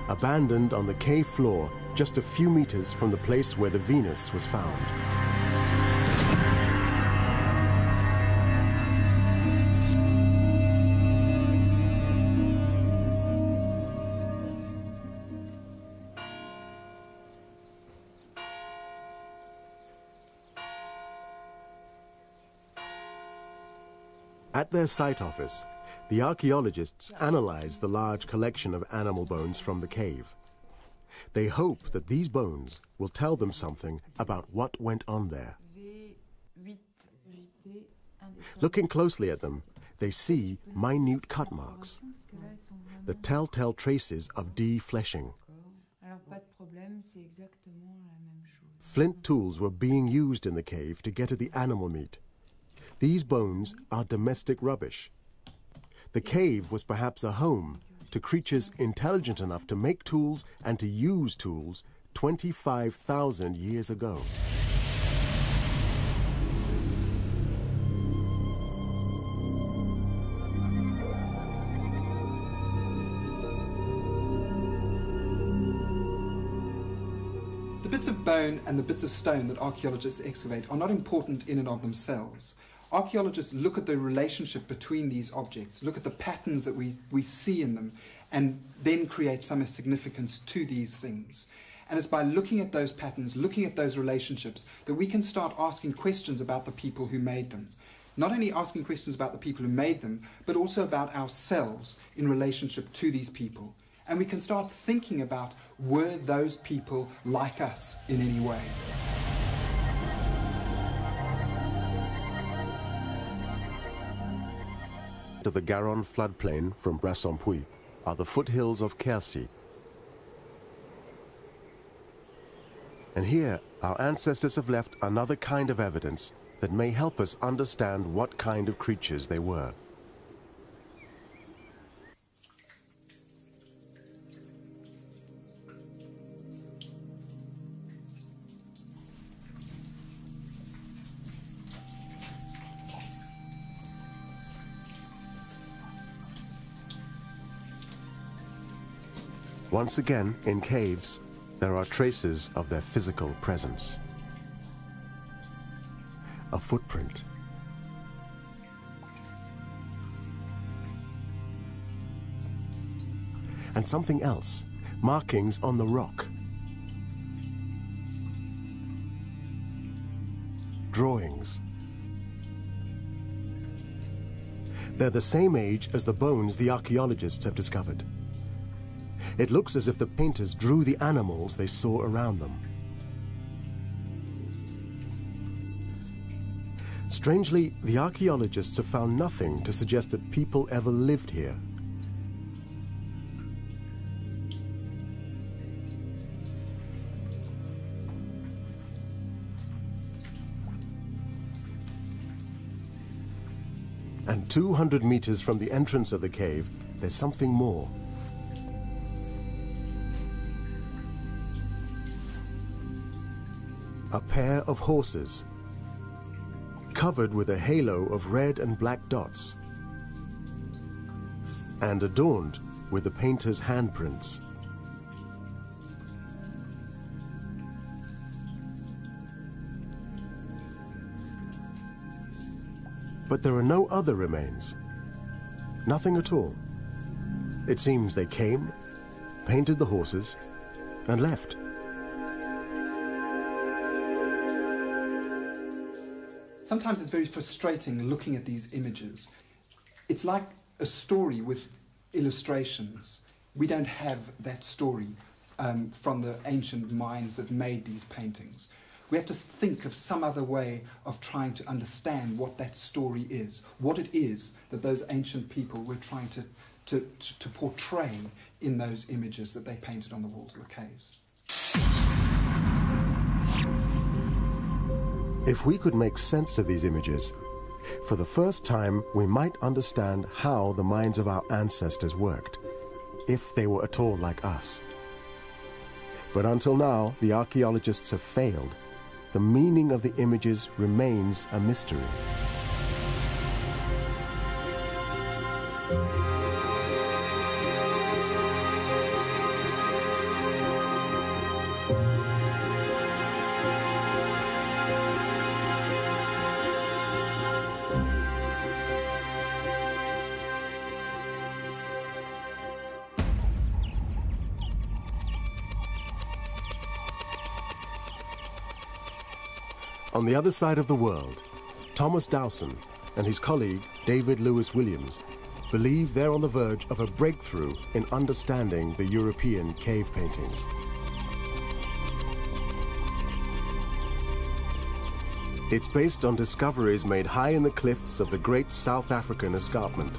abandoned on the cave floor just a few meters from the place where the Venus was found. At their site office, the archaeologists analyze the large collection of animal bones from the cave. They hope that these bones will tell them something about what went on there. Looking closely at them, they see minute cut marks, the telltale traces of defleshing. Flint tools were being used in the cave to get at the animal meat. These bones are domestic rubbish. The cave was perhaps a home to creatures intelligent enough to make tools and to use tools 25,000 years ago. The bits of bone and the bits of stone that archaeologists excavate are not important in and of themselves. Archaeologists look at the relationship between these objects, look at the patterns that we see in them, and then create some significance to these things. And it's by looking at those patterns, looking at those relationships, that we can start asking questions about the people who made them. Not only asking questions about the people who made them, but also about ourselves in relationship to these people. And we can start thinking about, were those people like us in any way? To the Garonne floodplain from Brassempouy are the foothills of Quercy. And here, our ancestors have left another kind of evidence that may help us understand what kind of creatures they were. Once again, in caves, there are traces of their physical presence. A footprint. And something else, markings on the rock. Drawings. They're the same age as the bones the archaeologists have discovered. It looks as if the painters drew the animals they saw around them. Strangely, the archaeologists have found nothing to suggest that people ever lived here. And 200 meters from the entrance of the cave, there's something more. A pair of horses, covered with a halo of red and black dots, and adorned with the painter's handprints. But there are no other remains. Nothing at all. It seems they came, painted the horses, and left. Sometimes it's very frustrating looking at these images. It's like a story with illustrations. We don't have that story from the ancient minds that made these paintings. We have to think of some other way of trying to understand what that story is, what it is that those ancient people were trying to portray in those images that they painted on the walls of the caves. If we could make sense of these images, for the first time we might understand how the minds of our ancestors worked, if they were at all like us. But until now, the archaeologists have failed. The meaning of the images remains a mystery. On the other side of the world, Thomas Dowson and his colleague David Lewis Williams believe they're on the verge of a breakthrough in understanding the European cave paintings. It's based on discoveries made high in the cliffs of the great South African escarpment.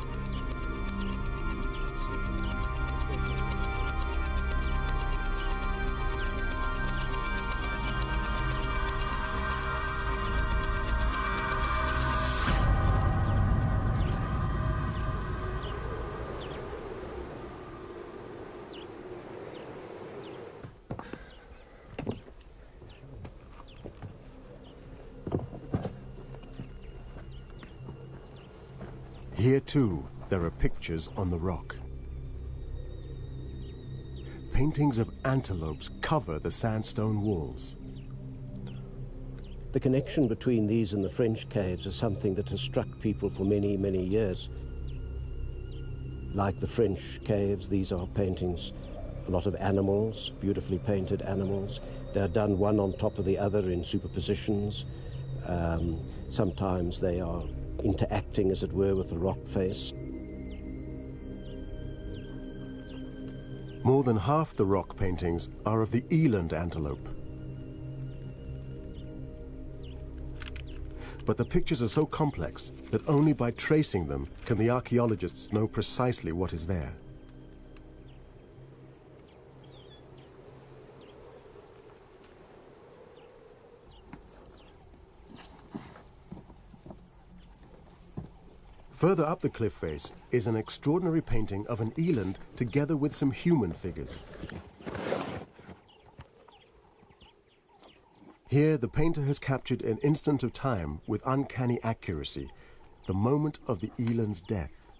Here too, there are pictures on the rock. Paintings of antelopes cover the sandstone walls. The connection between these and the French caves is something that has struck people for many, many years. Like the French caves, these are paintings, a lot of animals, beautifully painted animals. They're done one on top of the other in superpositions. Sometimes they are interacting, as it were, with the rock face. More than half the rock paintings are of the eland antelope. But the pictures are so complex that only by tracing them can the archaeologists know precisely what is there. Further up the cliff face is an extraordinary painting of an eland together with some human figures. Here, the painter has captured an instant of time with uncanny accuracy, the moment of the eland's death.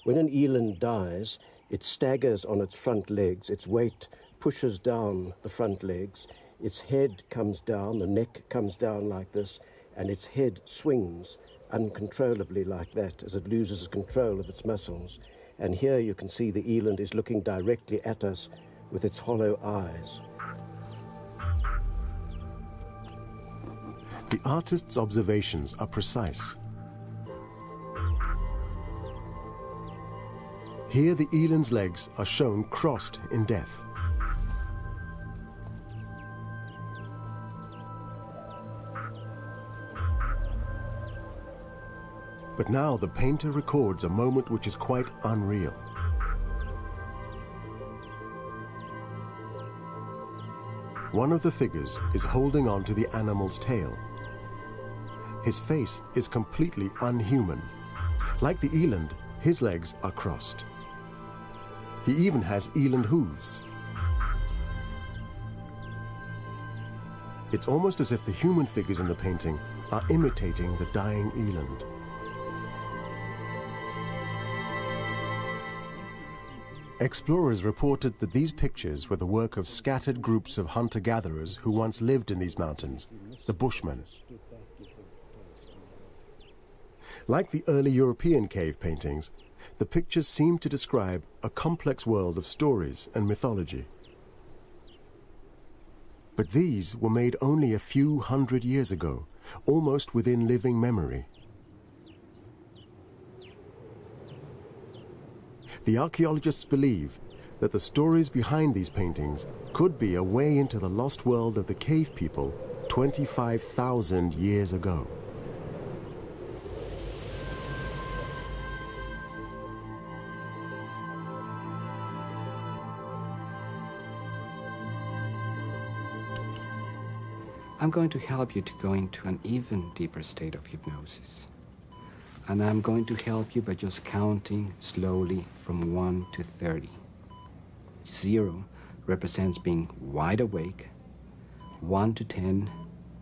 When an eland dies, it staggers on its front legs, its weight pushes down the front legs, its head comes down, the neck comes down like this, and its head swings uncontrollably like that as it loses control of its muscles. And here you can see the eland is looking directly at us with its hollow eyes. The artist's observations are precise. Here the eland's legs are shown crossed in death. But now the painter records a moment which is quite unreal. One of the figures is holding on to the animal's tail. His face is completely unhuman. Like the eland, his legs are crossed. He even has eland hooves. It's almost as if the human figures in the painting are imitating the dying eland. Explorers reported that these pictures were the work of scattered groups of hunter-gatherers who once lived in these mountains, the Bushmen. Like the early European cave paintings, the pictures seem to describe a complex world of stories and mythology. But these were made only a few hundred years ago, almost within living memory. The archaeologists believe that the stories behind these paintings could be a way into the lost world of the cave people 25,000 years ago. I'm going to help you to go into an even deeper state of hypnosis. And I'm going to help you by just counting slowly from 1 to 30. 0 represents being wide awake. 1 to 10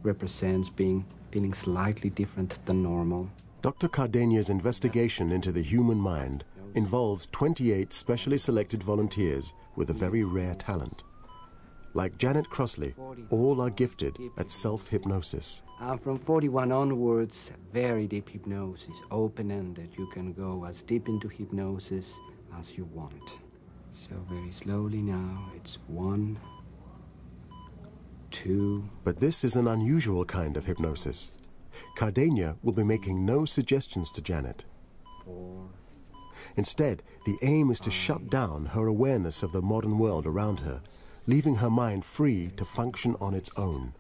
represents feeling slightly different than normal. Dr. Cardenia's investigation into the human mind involves 28 specially selected volunteers with a very rare talent. Like Janet Crossley, all are gifted at self-hypnosis. And from 41 onwards, very deep hypnosis, open-ended. You can go as deep into hypnosis as you want. So very slowly now, it's 1, 2, 2. But this is an unusual kind of hypnosis. Cardenio will be making no suggestions to Janet. 4. Instead, the aim is to shut down her awareness of the modern world around her, leaving her mind free to function on its own.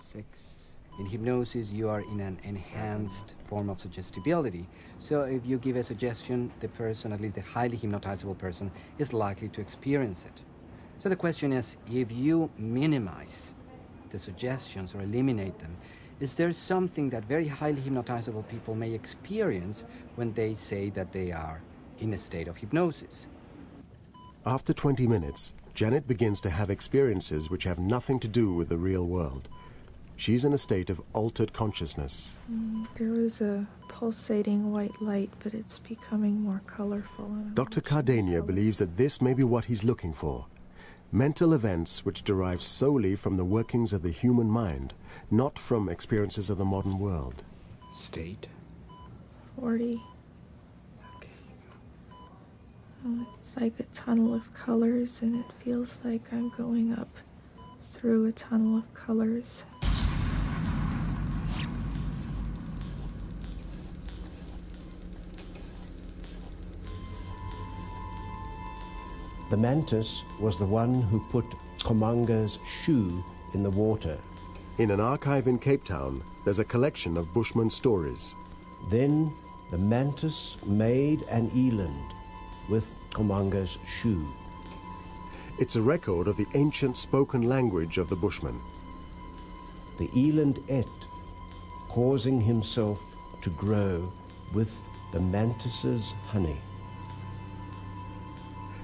6. In hypnosis, you are in an enhanced form of suggestibility. So if you give a suggestion, the person, at least the highly hypnotizable person, is likely to experience it. So the question is, if you minimize the suggestions or eliminate them, is there something that very highly hypnotizable people may experience when they say that they are in a state of hypnosis? After 20 minutes, Janet begins to have experiences which have nothing to do with the real world. She's in a state of altered consciousness. There was a pulsating white light, but it's becoming more colorful. Dr. Cardenio believes that this may be what he's looking for. Mental events which derive solely from the workings of the human mind, not from experiences of the modern world. State? 40. Okay. Oh, it's like a tunnel of colors, and it feels like I'm going up through a tunnel of colors. The mantis was the one who put Komanga's shoe in the water. In an archive in Cape Town, there's a collection of Bushman stories. Then the mantis made an eland with Komanga's shoe. It's a record of the ancient spoken language of the Bushmen. The eland ate, causing himself to grow with the mantis's honey.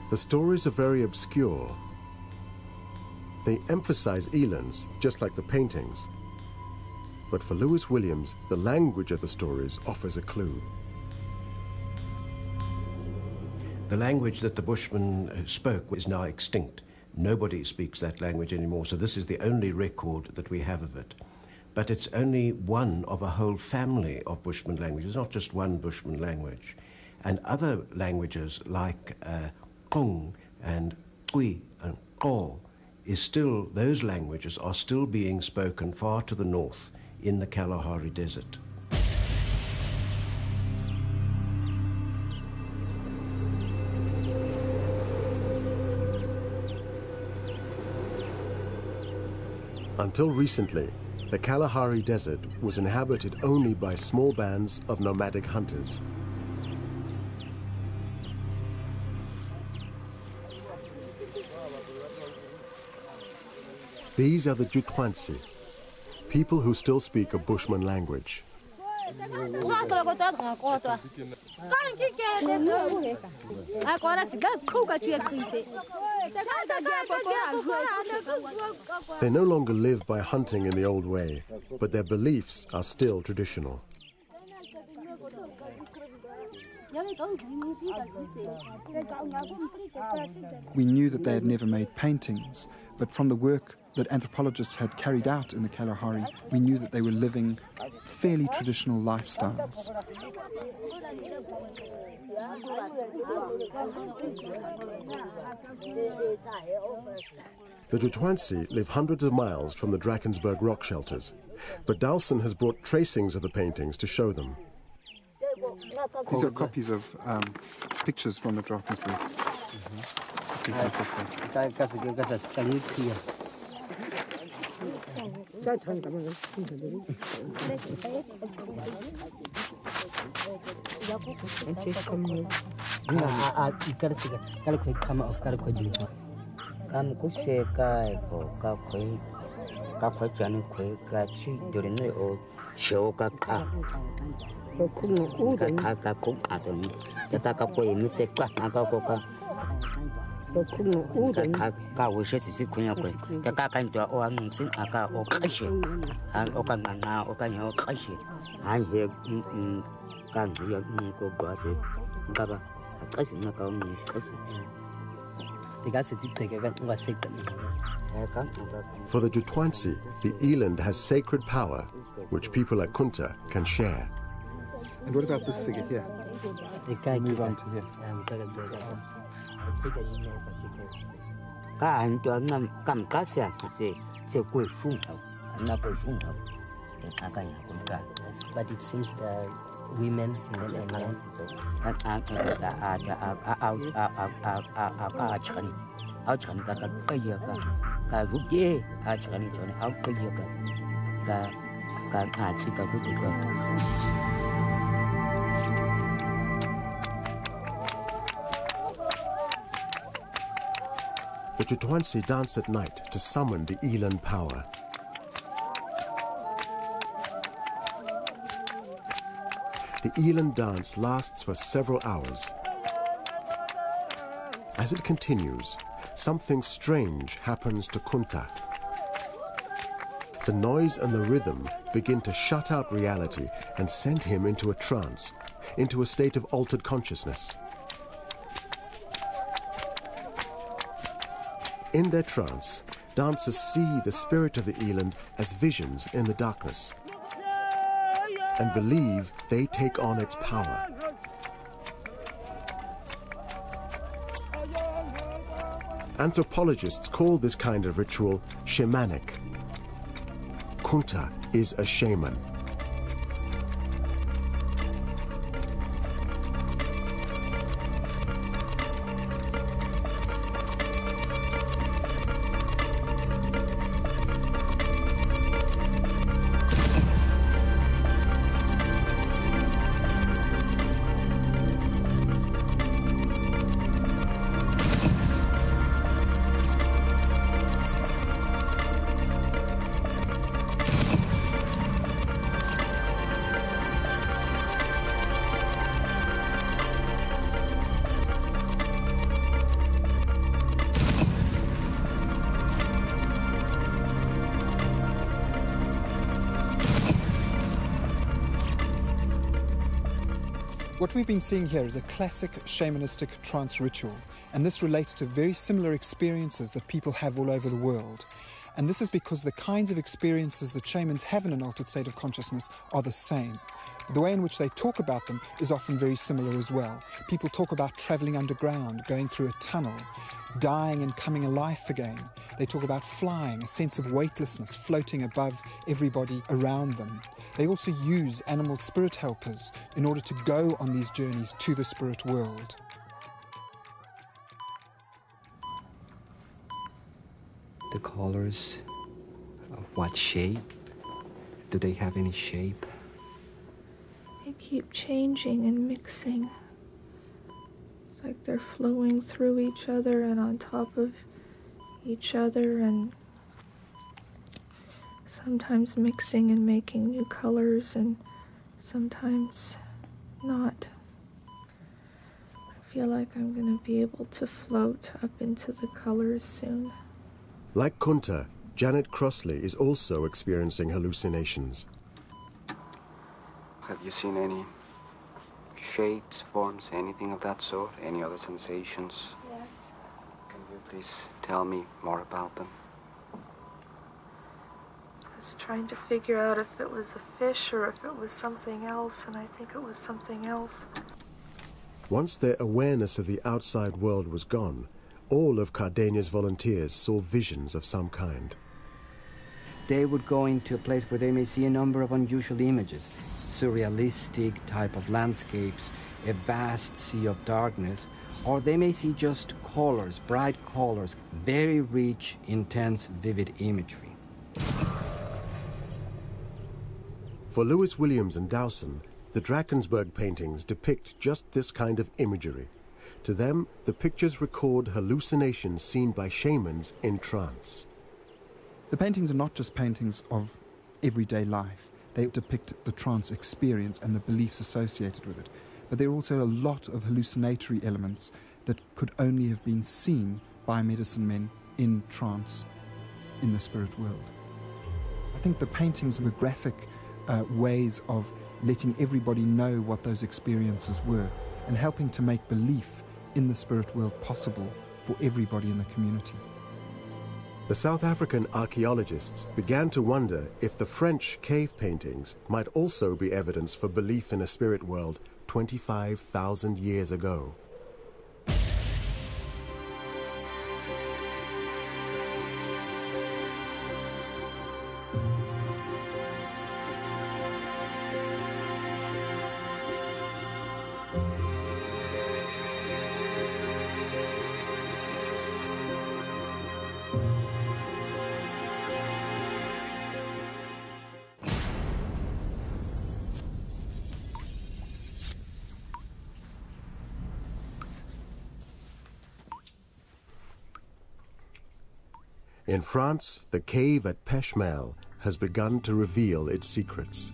The stories are very obscure. They emphasize elands, just like the paintings. But for Lewis Williams, the language of the stories offers a clue. The language that the Bushmen spoke is now extinct. Nobody speaks that language anymore, so this is the only record that we have of it. But it's only one of a whole family of Bushman languages, not just one Bushman language. And other languages like Kong and Kui and Ko is still, those languages are still being spoken far to the north in the Kalahari Desert. Until recently, the Kalahari Desert was inhabited only by small bands of nomadic hunters. These are the Jutwansi, people who still speak a Bushman language. They no longer live by hunting in the old way, but their beliefs are still traditional. We knew that they had never made paintings, but from the work that anthropologists had carried out in the Kalahari, we knew that they were living fairly traditional lifestyles. The Jutwansi live hundreds of miles from the Drakensberg rock shelters, but Dowson has brought tracings of the paintings to show them. These are copies of pictures from the Drakensberg. For the Jutwansi, the eland has sacred power, which people at Kunta can share. And what about this figure here? We'll move on to here. But it seems the women and then the men The Tutwansi dance at night to summon the Eland power. The Eland dance lasts for several hours. As it continues, something strange happens to Kunta. The noise and the rhythm begin to shut out reality and send him into a trance, into a state of altered consciousness. In their trance, dancers see the spirit of the Eland as visions in the darkness and believe they take on its power. Anthropologists call this kind of ritual shamanic. Kunta is a shaman. What we've been seeing here is a classic shamanistic trance ritual, and this relates to very similar experiences that people have all over the world. And this is because the kinds of experiences that shamans have in an altered state of consciousness are the same. The way in which they talk about them is often very similar as well. People talk about traveling underground, going through a tunnel, dying and coming alive again. They talk about flying, a sense of weightlessness, floating above everybody around them. They also use animal spirit helpers in order to go on these journeys to the spirit world. The colors, of what shape? Do they have any shape? They keep changing and mixing. It's like they're flowing through each other and on top of each other, and sometimes mixing and making new colors and sometimes not. I feel like I'm going to be able to float up into the colors soon. Like Kunta, Janet Crossley is also experiencing hallucinations. Have you seen any shapes, forms, anything of that sort? Any other sensations? Yes. Can you please tell me more about them? I was trying to figure out if it was a fish or if it was something else, and I think it was something else. Once their awareness of the outside world was gone, all of Cardenia's volunteers saw visions of some kind. They would go into a place where they may see a number of unusual images, surrealistic type of landscapes, a vast sea of darkness, or they may see just colors, bright colors, very rich, intense, vivid imagery. For Lewis Williams and Dowson, the Drakensberg paintings depict just this kind of imagery. To them, the pictures record hallucinations seen by shamans in trance. The paintings are not just paintings of everyday life. They depict the trance experience and the beliefs associated with it. But there are also a lot of hallucinatory elements that could only have been seen by medicine men in trance in the spirit world. I think the paintings were graphic ways of letting everybody know what those experiences were and helping to make belief in the spirit world possible for everybody in the community. The South African archaeologists began to wonder if the French cave paintings might also be evidence for belief in a spirit world 25,000 years ago. In France, the cave at Peshmerl has begun to reveal its secrets.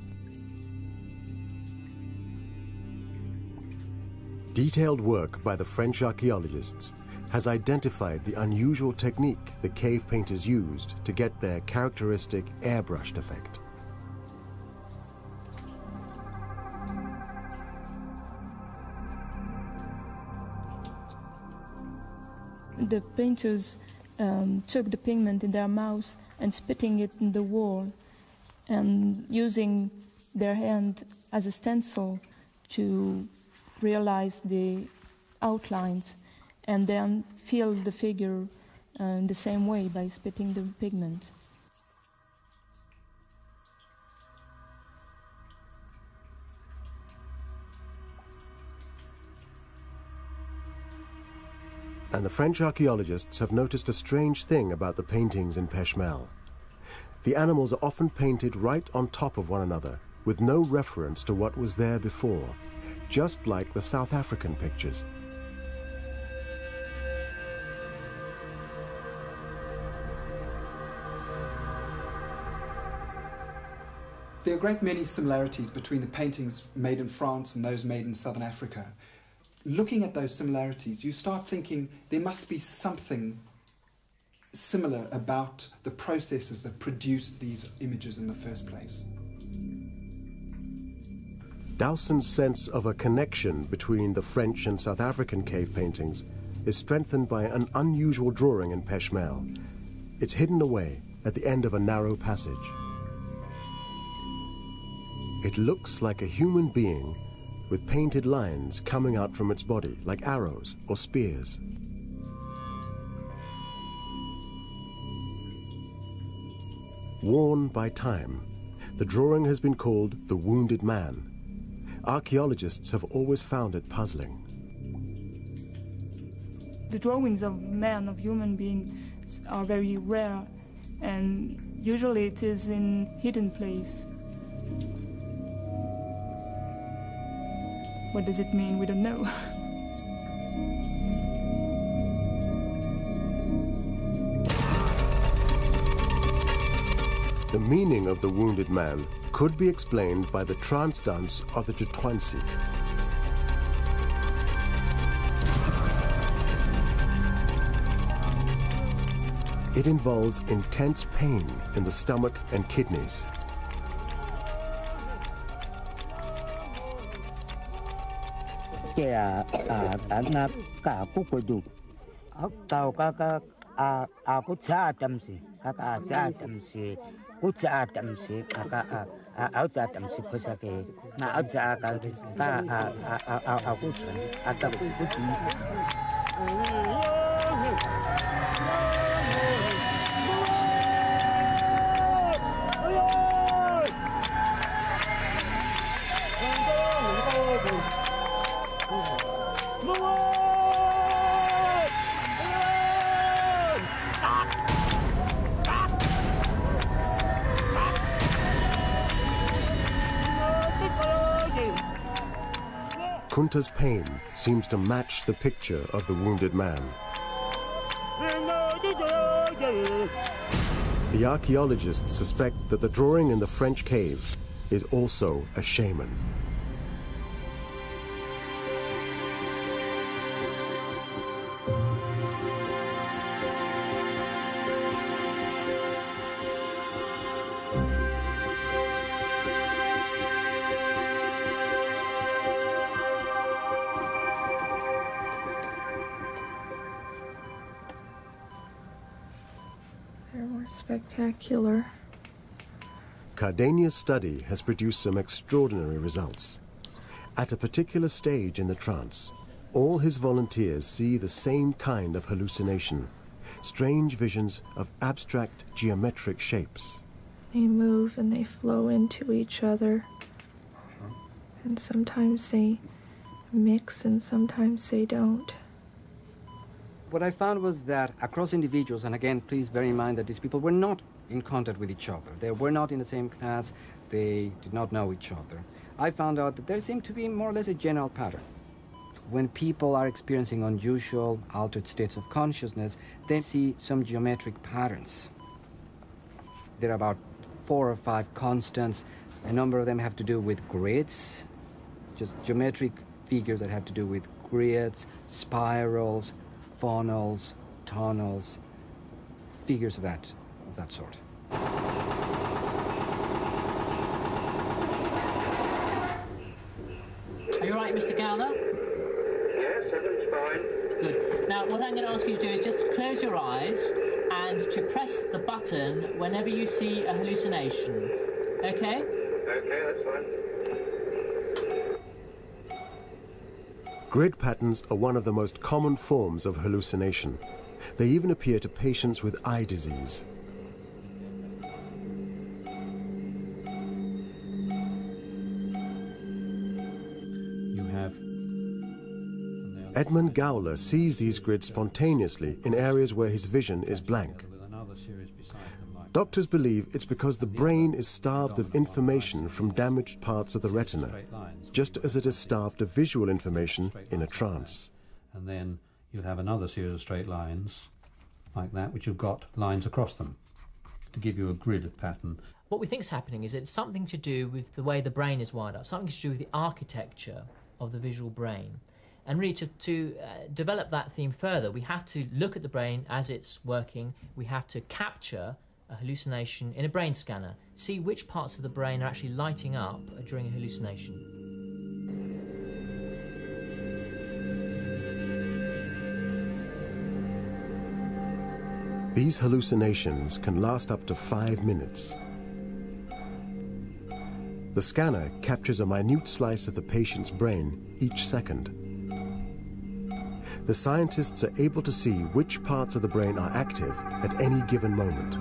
Detailed work by the French archaeologists has identified the unusual technique the cave painters used to get their characteristic airbrushed effect. The painters took the pigment in their mouth and spitting it in the wall and using their hand as a stencil to realize the outlines and then fill the figure in the same way by spitting the pigment. And the French archaeologists have noticed a strange thing about the paintings in Peshmerl. The animals are often painted right on top of one another, with no reference to what was there before, just like the South African pictures. There are a great many similarities between the paintings made in France and those made in Southern Africa. Looking at those similarities, you start thinking there must be something similar about the processes that produced these images in the first place. Dowson's sense of a connection between the French and South African cave paintings is strengthened by an unusual drawing in Peshmerl. It's hidden away at the end of a narrow passage. It looks like a human being with painted lines coming out from its body, like arrows or spears. Worn by time, the drawing has been called the Wounded Man. Archaeologists have always found it puzzling. The drawings of men, of human beings, are very rare, and usually it is in hidden place. What does it mean? We don't know. The meaning of the Wounded Man could be explained by the trance dance of the Tutwansi. It involves intense pain in the stomach and kidneys. Kunta's pain seems to match the picture of the wounded man. The archaeologists suspect that the drawing in the French cave is also a shaman. They're more spectacular. Cardania's study has produced some extraordinary results. At a particular stage in the trance, all his volunteers see the same kind of hallucination, strange visions of abstract geometric shapes. They move and they flow into each other. And sometimes they mix and sometimes they don't. What I found was that across individuals, and again, please bear in mind that these people were not in contact with each other. They were not in the same class. They did not know each other. I found out that there seemed to be more or less a general pattern. When people are experiencing unusual, altered states of consciousness, they see some geometric patterns. There are about 4 or 5 constants. A number of them have to do with grids, just geometric figures that have to do with grids, spirals, funnels, tunnels, figures of that sort. Are you all right, Mr. Gowler? Yes, everything's fine. Good. Now, what I'm going to ask you to do is just to close your eyes and to press the button whenever you see a hallucination. Okay? Okay, that's fine. Grid patterns are one of the most common forms of hallucination. They even appear to patients with eye disease. Edmund Gowler sees these grids spontaneously in areas where his vision is blank. Doctors believe it's because the brain is starved of information from damaged parts of the retina, just as it is starved of visual information in a trance. And then you'll have another series of straight lines like that, which have got lines across them to give you a grid pattern. What we think is happening is it's something to do with the way the brain is wired up, something to do with the architecture of the visual brain. And really, to develop that theme further, we have to look at the brain as it's working. We have to capture a hallucination in a brain scanner, see which parts of the brain are actually lighting up during a hallucination. These hallucinations can last up to 5 minutes. The scanner captures a minute slice of the patient's brain each second. The scientists are able to see which parts of the brain are active at any given moment.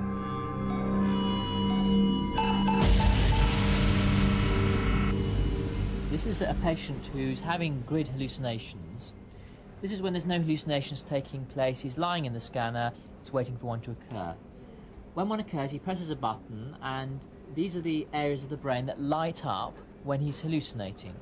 This is a patient who's having grid hallucinations. This is when there's no hallucinations taking place. He's lying in the scanner, he's waiting for one to occur. When one occurs, he presses a button, and these are the areas of the brain that light up when he's hallucinating.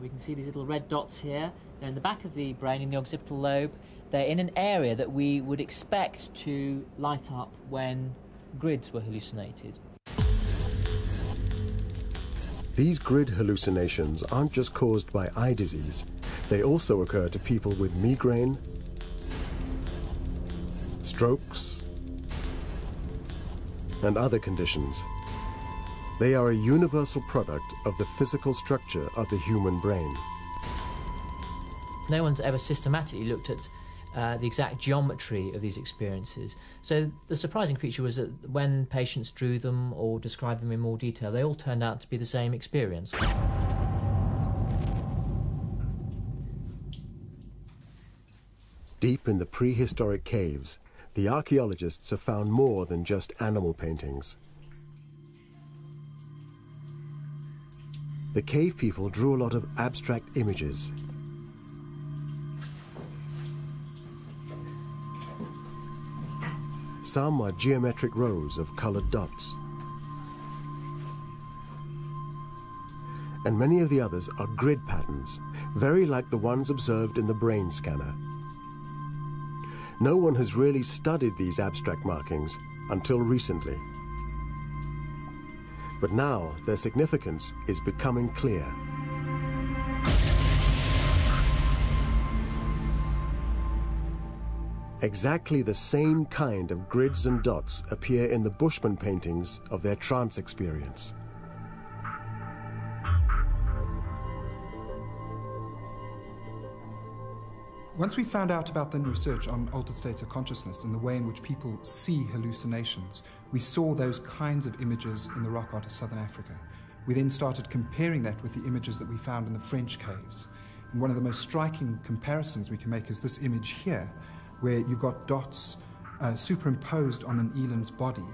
We can see these little red dots here. They're in the back of the brain, in the occipital lobe. They're in an area that we would expect to light up when grids were hallucinated. These grid hallucinations aren't just caused by eye disease. They also occur to people with migraine, strokes, and other conditions. They are a universal product of the physical structure of the human brain. No one's ever systematically looked at the exact geometry of these experiences. So the surprising feature was that when patients drew them or described them in more detail, they all turned out to be the same experience. Deep in the prehistoric caves, the archaeologists have found more than just animal paintings. The cave people drew a lot of abstract images. Some are geometric rows of colored dots. And many of the others are grid patterns, very like the ones observed in the brain scanner. No one has really studied these abstract markings until recently. But now their significance is becoming clear. Exactly the same kind of grids and dots appear in the Bushman paintings of their trance experience. Once we found out about the research on altered states of consciousness and the way in which people see hallucinations, we saw those kinds of images in the rock art of southern Africa. We then started comparing that with the images that we found in the French caves. And one of the most striking comparisons we can make is this image here, where you've got dots superimposed on an eland's body.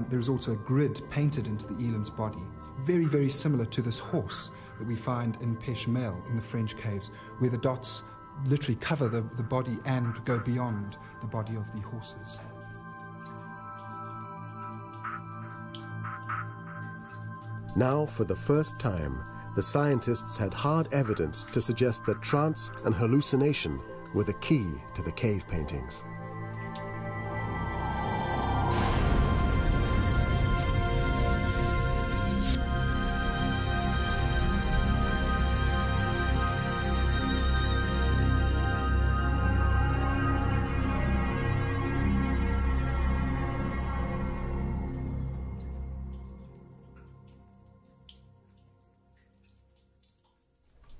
There is also a grid painted into the eland's body, very, very similar to this horse that we find in Peshmel in the French caves, where the dots literally cover the body and go beyond the body of the horses. Now, for the first time, the scientists had hard evidence to suggest that trance and hallucination were the key to the cave paintings.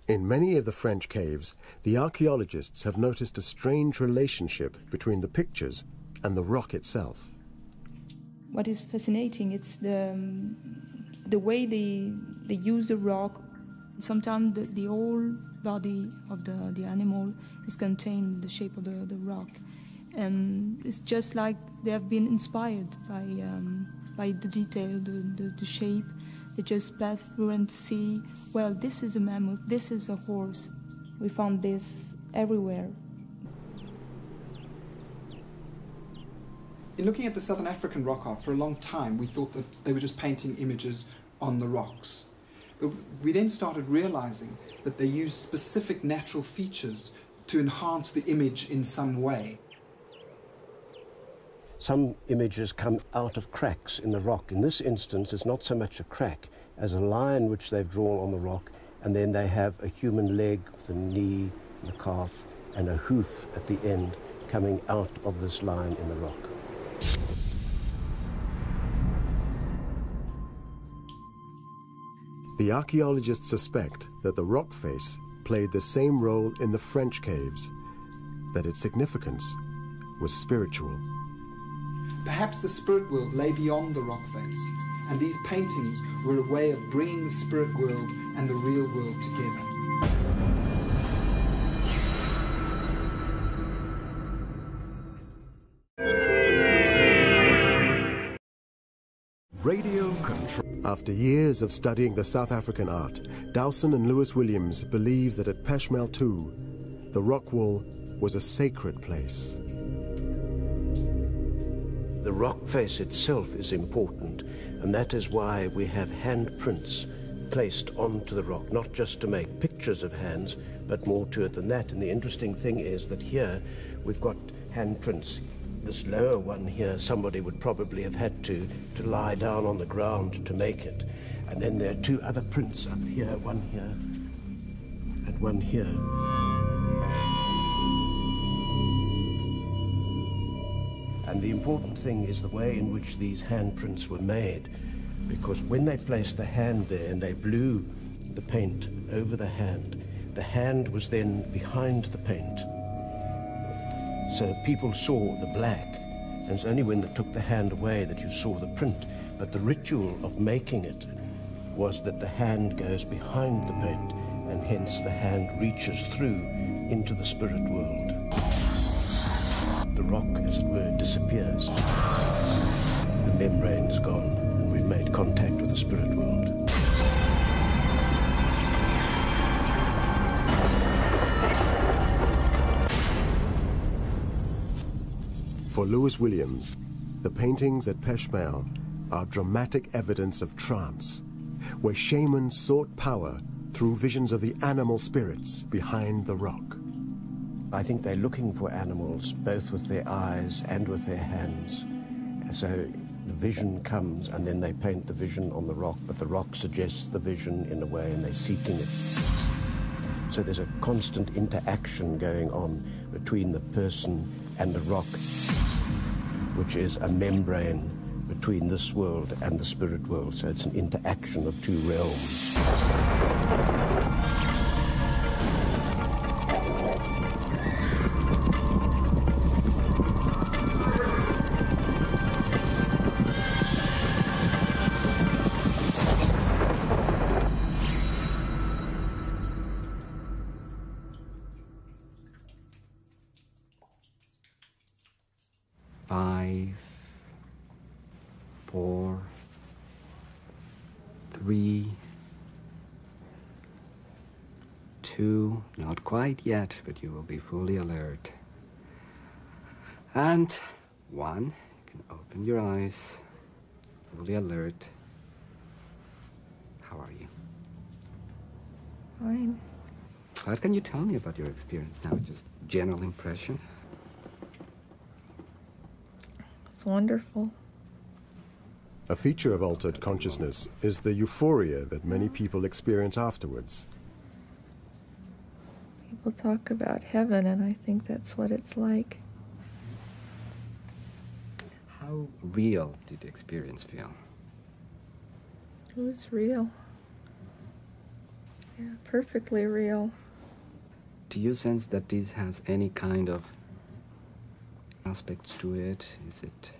In many of the French caves, the archaeologists have noticed a strange relationship between the pictures and the rock itself. What is fascinating, it's the way they use the rock. Sometimes the whole body of the animal is contained in the shape of the rock. And it's just like they have been inspired by the detail, the shape. They just pass through and see, well, this is a mammoth, this is a horse. We found this everywhere. In looking at the Southern African rock art, for a long time we thought that they were just painting images on the rocks. But we then started realizing that they used specific natural features to enhance the image in some way. Some images come out of cracks in the rock. In this instance, it's not so much a crack as a line which they've drawn on the rock, and then they have a human leg with a knee and a calf and a hoof at the end coming out of this line in the rock. The archaeologists suspect that the rock face played the same role in the French caves, that its significance was spiritual. Perhaps the spirit world lay beyond the rock face, and these paintings were a way of bringing the spirit world and the real world together. Radio control. After years of studying the South African art, Dowson and Lewis Williams believe that at Peshmel 2, the rock wall was a sacred place. The rock face itself is important, and that is why we have handprints placed onto the rock, not just to make pictures of hands, but more to it than that. And the interesting thing is that here we've got handprints. This lower one here, somebody would probably have had to lie down on the ground to make it. And then there are two other prints up here, one here and one here. And the important thing is the way in which these handprints were made, because when they placed the hand there and they blew the paint over the hand was then behind the paint. So people saw the black, and it's only when they took the hand away that you saw the print. But the ritual of making it was that the hand goes behind the paint, and hence the hand reaches through into the spirit world. The rock, as it were, disappears. The membrane's gone, and we've made contact with the spirit world. For Lewis Williams, the paintings at Peshmel are dramatic evidence of trance, where shamans sought power through visions of the animal spirits behind the rock. I think they're looking for animals, both with their eyes and with their hands. So the vision comes, and then they paint the vision on the rock, but the rock suggests the vision in a way, and they're seeking it. So there's a constant interaction going on between the person and the rock, which is a membrane between this world and the spirit world. So it's an interaction of two realms. Five, 4, 3, 2, 2, not quite yet, but you will be fully alert. And 1, you can open your eyes, fully alert. How are you? Fine. What can you tell me about your experience now? Just general impression? It's wonderful. A feature of altered consciousness is the euphoria that many people experience afterwards. People talk about heaven, and I think that's what it's like. How real did the experience feel? It was real. Yeah, perfectly real. Do you sense that this has any kind of aspects to it? Is it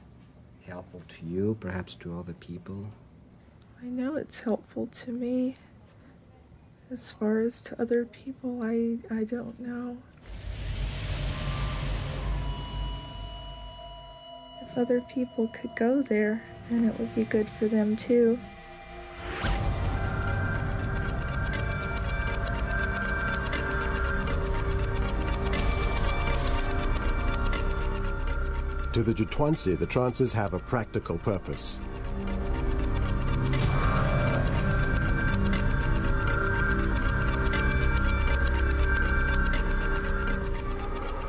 helpful to you, perhaps to other people? I know it's helpful to me. As far as to other people, I don't know. If other people could go there, then it would be good for them too. To the Jutwansi, the trances have a practical purpose.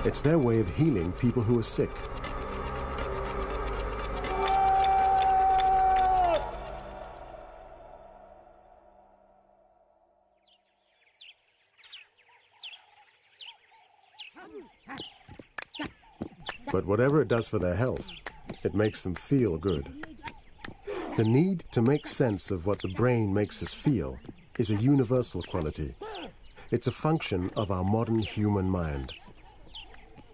It's their way of healing people who are sick. But whatever it does for their health, it makes them feel good. The need to make sense of what the brain makes us feel is a universal quality. It's a function of our modern human mind.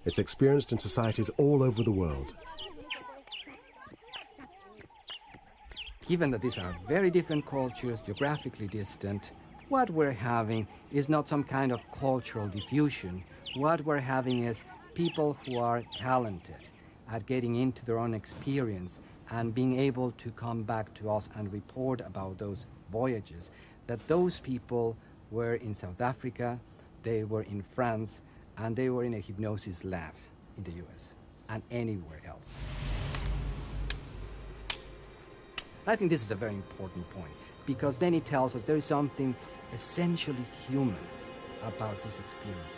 It's experienced in societies all over the world. Given that these are very different cultures, geographically distant, what we're having is not some kind of cultural diffusion. What we're having is people who are talented at getting into their own experience and being able to come back to us and report about those voyages, that those people were in South Africa, they were in France, and they were in a hypnosis lab in the US and anywhere else. I think this is a very important point, because then it tells us there is something essentially human about these experiences.